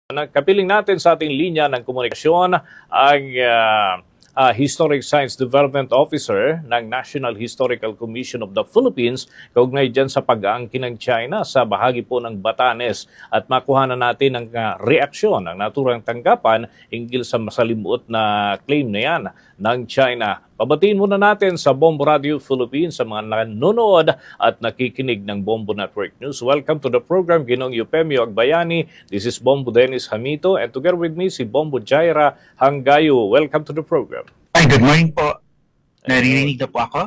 Kapiling natin sa ating linya ng komunikasyon ang Historic Science Development Officer ng National Historical Commission of the Philippines kaugnay dyan sa pag-aangkin ng China sa bahagi po ng Batanes at makuha na natin ang reaksyon ng naturang tanggapan hinggil sa masalimuot na claim na yan ng China. Pabatiin muna natin sa Bombo Radio Philippines sa mga nanonood at nakikinig ng Bombo Network News. Welcome to the program, Ginong Eupemio Agbayani. This is Bombo Dennis Hamito and together with me si Bombo Jaira Hanggayo. Welcome to the program. Ay, good morning po. Naririnig na po ako?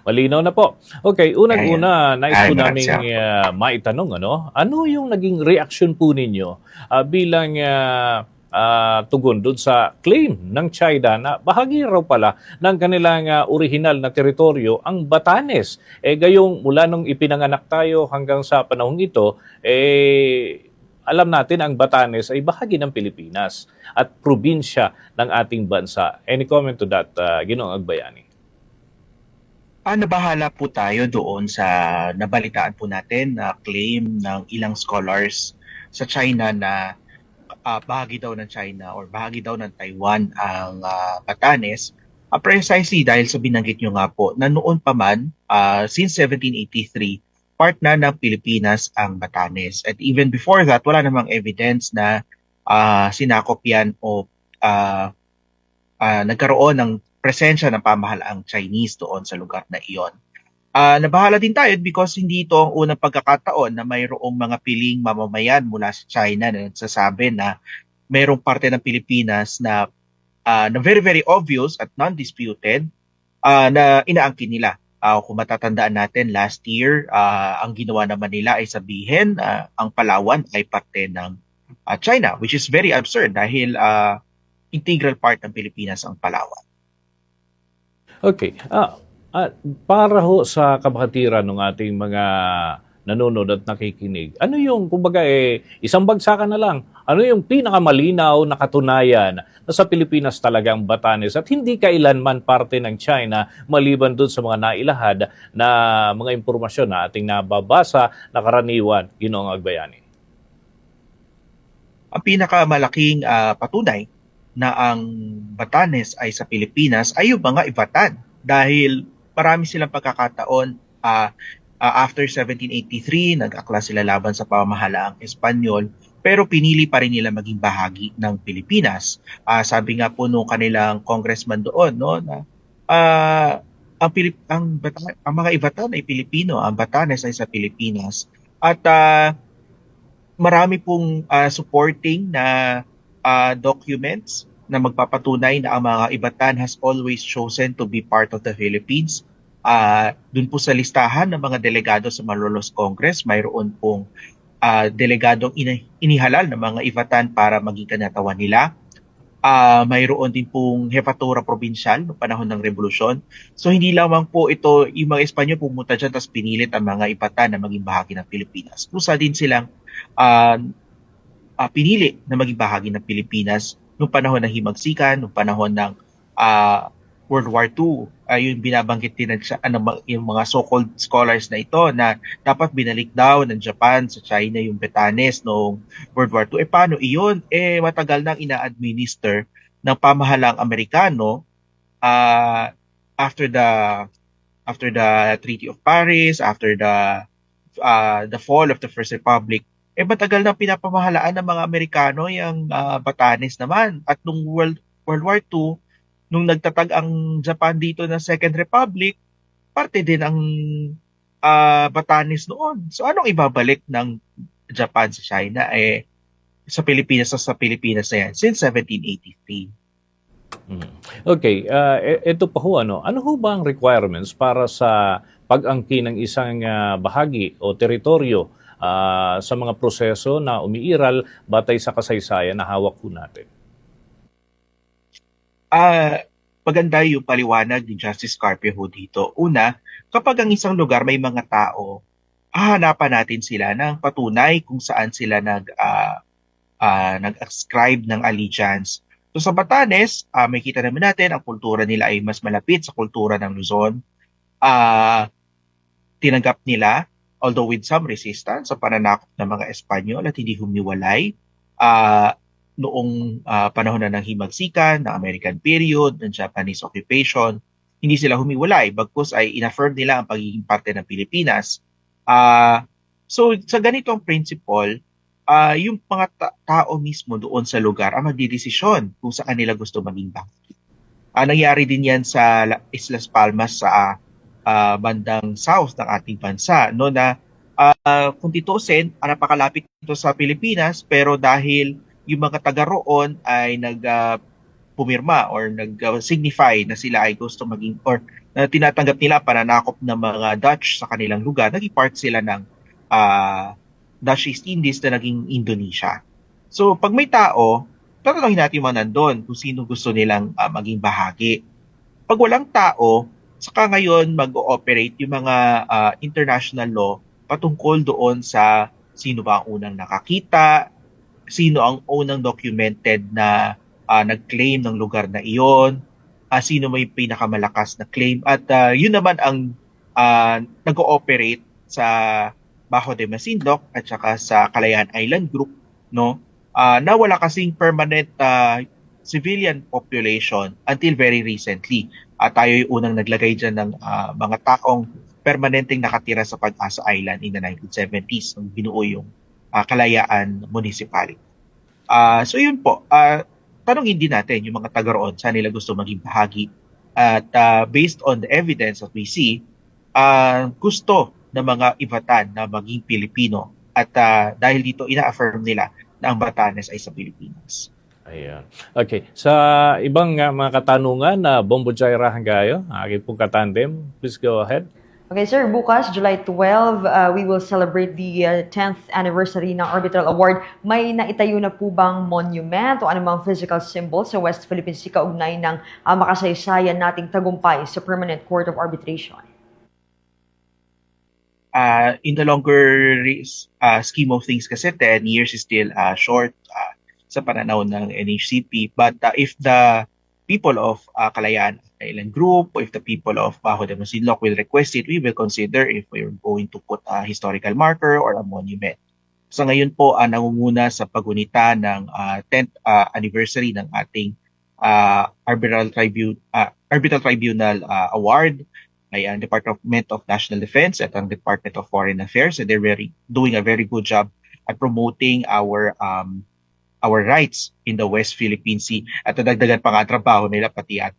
Malinaw na po. Okay, unang-una, nais po maraming naming maitanong, ano yung naging reaction po ninyo bilang tugon doon sa claim ng China na bahagi raw pala ng kanilang orihinal na teritoryo ang Batanes. Gayong mula nung ipinanganak tayo hanggang sa panahong ito, alam natin ang Batanes ay bahagi ng Pilipinas at probinsya ng ating bansa. Any comment to that, Ginoong Agbayani? Nabahala po tayo doon sa nabalitaan po natin na claim ng ilang scholars sa China na bahagi daw ng China or bahagi daw ng Taiwan ang Batanes. Precisely dahil sa binanggit nyo nga po na noon pa man, since 1783, part na ng Pilipinas ang Batanes. At even before that, wala namang evidence na sinakop yan o nagkaroon ng presensya ng pamahalaang Chinese doon sa lugar na iyon. Nabahala din tayo because hindi ito ang unang pagkakataon na mayroong mga piling mamamayan mula sa China na nagsasabi na mayroong parte ng Pilipinas na very very obvious at non-disputed na inaangkin nila. Kung matatandaan natin last year, ang ginawa naman nila ay sabihin ang Palawan ay parte ng China, which is very absurd dahil integral part ng Pilipinas ang Palawan. Okay. Para ho sa kabahatiran ng ating mga nanonood at nakikinig, ano yung, kumbaga isang bagsakan na lang, ano yung pinakamalinaw na katunayan na sa Pilipinas talagang Batanes at hindi kailanman parte ng China maliban doon sa mga nailahad na mga impormasyon na ating nababasa na karaniwan, Ginoong Agbayani? Ang pinakamalaking patunay na ang Batanes ay sa Pilipinas ay yung mga Ivatan dahil marami silang pagkakataon after 1783, nag-akla sila laban sa pamahalaang Espanyol, pero pinili pa rin nila maging bahagi ng Pilipinas. Sabi nga po nung kanilang congressman doon, no, na ang mga Ivatan ay Pilipino, ang Batanes ay sa Pilipinas. At marami pong supporting na documents na magpapatunay na ang mga Ivatan has always chosen to be part of the Philippines. Dun po sa listahan ng mga delegado sa Malolos Congress, mayroon pong delegadong inihalal ng mga Ivatan para maging kanatawan nila. Mayroon din pong Jefatura Provincial noong panahon ng Revolusyon. So hindi lamang po ito, yung mga Espanyol pumunta dyan tapos pinilit ang mga Ivatan na maging bahagi ng Pilipinas. Kusa din silang pinili na maging bahagi ng Pilipinas noong panahon ng Himagsikan, noong panahon ng World War II. Yung binabanggit din yung mga so-called scholars na ito na dapat binalik daw ng Japan sa China yung Batanes noong World War II. Paano iyon? Matagal nang ina-administer ng pamahalang Amerikano after the Treaty of Paris, after the fall of the First Republic. Matagal nang pinapamahalaan ng mga Amerikano yung Batanes naman. At nung World War II, nung nagtatag ang Japan dito ng Second Republic, parte din ang Batanes noon. So anong ibabalik ng Japan sa China? Sa Pilipinas na yan, since 1783. Okay, ito pa ho, ano ho ba ang requirements para sa pag-angkin ng isang bahagi o teritoryo sa mga proseso na umiiral batay sa kasaysayan na hawak po natin? Maganda yung paliwanag ni Justice Carpio dito. Una, kapag ang isang lugar may mga tao, hahanapan natin sila ng patunay kung saan sila nag-ascribe ng allegiance. So sa Batanes, may kita naman natin ang kultura nila ay mas malapit sa kultura ng Luzon. Tinanggap nila although with some resistance sa pananakop ng mga Espanyol at hindi humiwalay, ah, noong panahon na ng himagsikan, ng American period, ng Japanese occupation, hindi sila humiwalay, bagkus ay inaffirm nila ang pagiging parte ng Pilipinas. So sa ganitong principle, yung mga tao mismo doon sa lugar ang magdidesisyon kung saan nila gusto maging bahagi. Nangyari din yan sa Islas Palmas sa bandang south ng ating bansa, no, na kung titusin, napakalapit ito sa Pilipinas, pero dahil yung mga taga roon ay pumirma or nag-signify na sila ay gusto maging or na tinatanggap nila pananakop ng mga Dutch sa kanilang lugar, naging part sila ng Dutch East Indies na naging Indonesia. So pag may tao, tatanungin natin yung mga nandun kung sino gusto nilang maging bahagi. Pag walang tao, saka ngayon mag-ooperate yung mga international law patungkol doon sa sino ba ang unang nakakita, sino ang unang documented na nag-claim ng lugar na iyon, sino may pinakamalakas na claim, at yun naman ang nag-ooperate sa Bajo de Masinloc at saka sa Kalayaan Island Group, no? Na wala kasing permanent civilian population until very recently. Tayo yung unang naglagay dyan ng mga taong permanenteng nakatira sa Pag-asa Island in the 1970s nung binuo yung Kalayaan Municipality. So yun po, tanongin din natin yung mga taga roon saan nila gusto maging bahagi. At based on the evidence that we see, gusto ng mga Ivatan na maging Pilipino. At dahil dito, ina-affirm nila na ang Batanes ay sa Pilipinas. Ayan. Okay. Sa ibang mga katanungan na Bombo Jaira Hangayo, aking pong katandem, please go ahead. Okay, sir. Bukas, July 12, we will celebrate the 10th anniversary ng Arbitral Award. May naitayo na po bang monument o anumang physical symbol sa West Philippine Sea kaugnay ng makasaysayan nating tagumpay sa Permanent Court of Arbitration? In the longer scheme of things kasi 10 years is still short sa pananaw ng NHCP. But if the people of Kalayaan Island Group or if the people of Bajo de Masinloc will request it, we will consider if we're going to put a historical marker or a monument. So ngayon po, nangunguna sa pagunita ng 10th anniversary ng ating Arbitral Tribunal Award ay ang Department of National Defense at ang Department of Foreign Affairs, and they're doing a very good job at promoting our rights in the West Philippine Sea. At nadagdagan pa nga trabaho nila pati at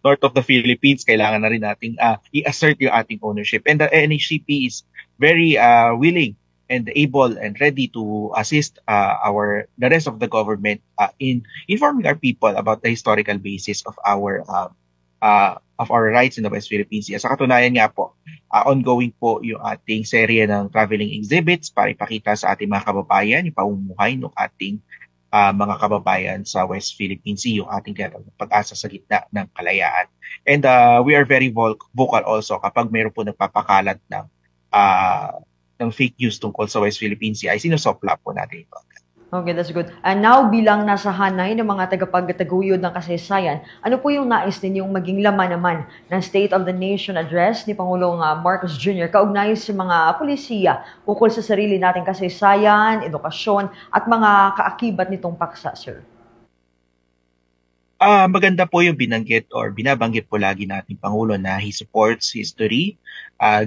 north of the Philippines, kailangan na rin nating i-assert yung ating ownership. And the NHCP is very willing and able and ready to assist the rest of the government in informing our people about the historical basis of our rights in the West Philippine Sea. Sa katunayan nga po, ongoing po yung ating serye ng traveling exhibits para ipakita sa ating mga kababayan yung pamumuhay ng ating mga kababayan sa West Philippine Sea, yung ating pag-asa sa gitna ng kalayaan. And we are very vocal also kapag mayroon po nagpapakalat ng fake news tungkol sa West Philippine Sea, ay sinusopla po natin ito. Okay, that's good. And now, bilang nasa hanay ng mga tagapagtaguyod ng kasaysayan, ano po yung nais ninyong maging laman naman ng State of the Nation Address ni Pangulong Marcos Jr. kaugnay sa mga pulisiya ukol sa sarili nating kasaysayan, edukasyon, at mga kaakibat nitong paksa, sir? Maganda po yung binabanggit po lagi nating Pangulo na he supports history.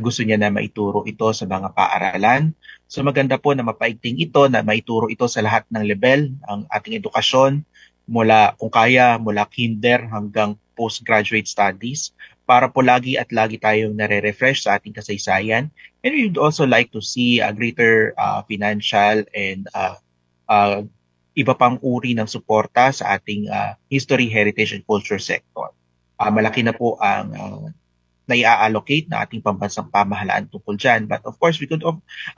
Gusto niya na maituro ito sa mga paaralan. So maganda po na mapaigting ito, na maituro ito sa lahat ng level ng ating edukasyon, kung kaya, mula kinder hanggang postgraduate studies, para po lagi tayong nare-refresh sa ating kasaysayan. And we would also like to see a greater financial and iba pang uri ng suporta sa ating history, heritage, and culture sector. Malaki na po ang na-allocate na ating pambansang pamahalaan tungkol dyan. But of course, we could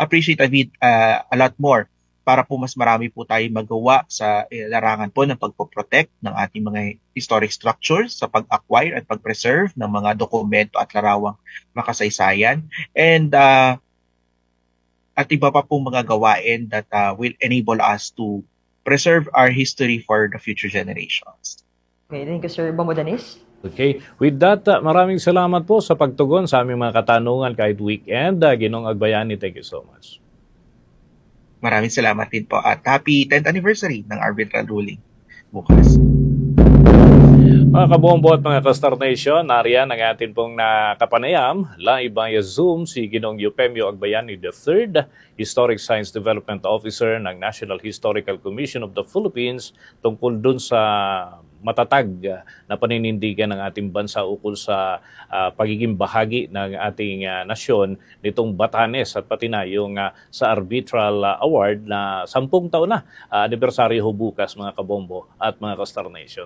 appreciate a lot more para po mas marami po tayo magawa sa larangan po ng pagpoprotect ng ating mga historic structures, sa pag-acquire at pag-preserve ng mga dokumento at larawang makasaysayan. And at iba pa pong mga gawain that will enable us to preserve our history for the future generations. Okay, thank you, Sir Bombo Danis. Okay. With that, maraming salamat po sa pagtugon sa aming mga katanungan kahit weekend. Ginong Agbayani, thank you so much. Maraming salamat din po at happy 10th anniversary ng arbitral ruling bukas. Mga kabombo at mga ka-Star Nation, nariyan ang atin pong nakapanayam live via Zoom si Ginong Eupemio Agbayani III, Historic Science Development Officer ng National Historical Commission of the Philippines tungkol dun sa matatag na paninindigan ng ating bansa ukol sa pagiging bahagi ng ating nasyon nitong Batanes at pati na yung sa arbitral award na 10 taon na anibersaryo ho bukas mga kabombo at mga ka-Star Nation.